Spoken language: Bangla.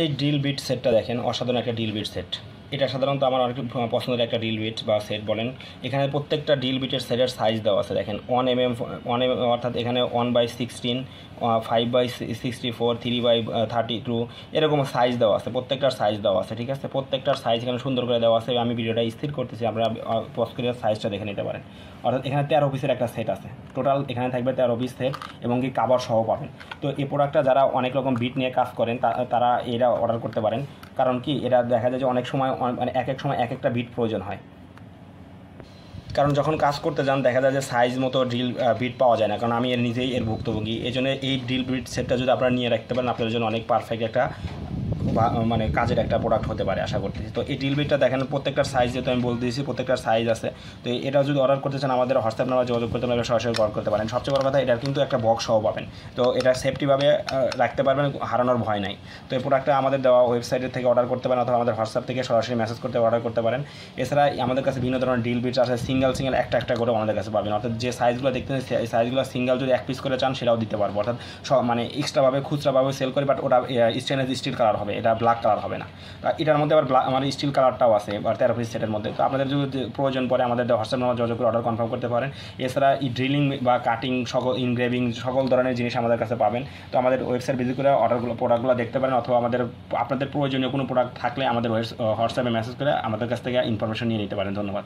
এই ড্রিল বিট সেটটা দেখেন, অসাধারণ একটা ড্রিল বিট সেট। এটা সাধারণত আমার অনেক পছন্দের একটা ড্রিল বিট বা সেট বলেন। এখানে প্রত্যেকটা ড্রিল বিটের সেটের সাইজ দেওয়া আছে দেখেন, 1 mm অর্থাৎ এখানে 1/16, 5/64, 3/32 এরকম সাইজ দেওয়া আছে, প্রত্যেকটার সাইজ দেওয়া আছে, ঠিক আছে। প্রত্যেকটার সাইজ এখানে সুন্দর করে দেওয়া আছে। আমি ভিডিওটা স্থির করতেছি, আপনারা পজ করে সাইজটা দেখে নিতে পারেন। অর্থাৎ এখানে 13 পিসের একটা সেট আছে টোটাল, এখানে থাকবে 13 পিস সেট এবং কি কাভার সহ পাবেন। তো এই প্রোডাক্টটা যারা অনেক রকম বিট নিয়ে কাজ করেন তারা এটা অর্ডার করতে পারেন। কারণ কি, এটা দেখা যায় যে অনেক সময় মানে এক এক সময় এক একটা বিট প্রয়োজন হয়। কারণ যখন কাজ করতে যান দেখা যায় যে সাইজ মতো ড্রিল বিট পাওয়া যায় না, কারণ আমি নিজেই এর ভুক্তভোগী। এই জন্য এই ড্রিল বিট সেটটা যদি আপনারা নিয়ে রাখতে পারেন, আপনাদের জন্য অনেক পারফেক্ট একটা মানে কাজের একটা প্রোডাক্ট হতে পারে আশা করতেছি। তো এই ড্রিল বিটটা দেখেন প্রত্যেকটার সাইজ যেহেতু আমি বলতে দিয়েছি, প্রত্যেকটার সাইজ আছে। তো এটা যদি অর্ডার করতে চান আমাদের হোয়াটসঅ্যাপ নাম্বার যোগাযোগ করতে পারেন, সরাসরি অর্ডার করতে পারেন। সবচেয়ে বড় কথা, এটার কিন্তু একটা বক্স সহ পাবেন। তো এটা সেফটিভাবে রাখতে পারবেন, হারানোর ভয় নাই। তো এই প্রোডাক্টটা আমাদের দেওয়া ওয়েবসাইটের থেকে অর্ডার করতে পারেন, অথবা আমাদের হোয়াটসঅ্যাপ থেকে সরাসরি মেসেজ করতে অর্ডার করতে পারেন। এছাড়া আমাদের কাছে বিভিন্ন ধরনের ড্রিল বিটস আছে, সিঙ্গেল একটা করে আমাদের কাছে পাবেন। অর্থাৎ যে সাইজগুলো দেখতে এই সাইজগুলো সিঙ্গেল যদি এক পিস করে চান সেটাও দিতে পারবো। অর্থাৎ সব মানে এক্সট্রাভাবে খুচরাভাবে সেল করি, বাট ওটা স্টেনলেস স্টিল কালার হবে, এটা ব্ল্যাক কালার হবে না। এটার মধ্যে আবার আমার স্টিল কালারটাও আছে, আর 13 পিস সেটের মধ্যে। তো আপনাদের যদি প্রয়োজন পড়ে আমাদের হোয়াটসঅ্যাপ নাম্বার যোগাযোগ করে অর্ডার কনফার্ম করতে পারেন। এছাড়া এই ড্রিলিং বা কাটিং সকল ইনগ্রেভিং সকল ধরনের জিনিস আমাদের কাছে পাবেন। তো আমাদের ওয়েবসাইট ভিজিট করে প্রোডাক্টগুলো দেখতে পারেন, অথবা আপনাদের প্রয়োজনীয় কোনো প্রোডাক্ট থাকলে আমাদের হোয়াটসঅ্যাপে মেসেজ করে আমাদের কাছ থেকে ইনফরমেশন নিয়ে নিতে পারেন। ধন্যবাদ।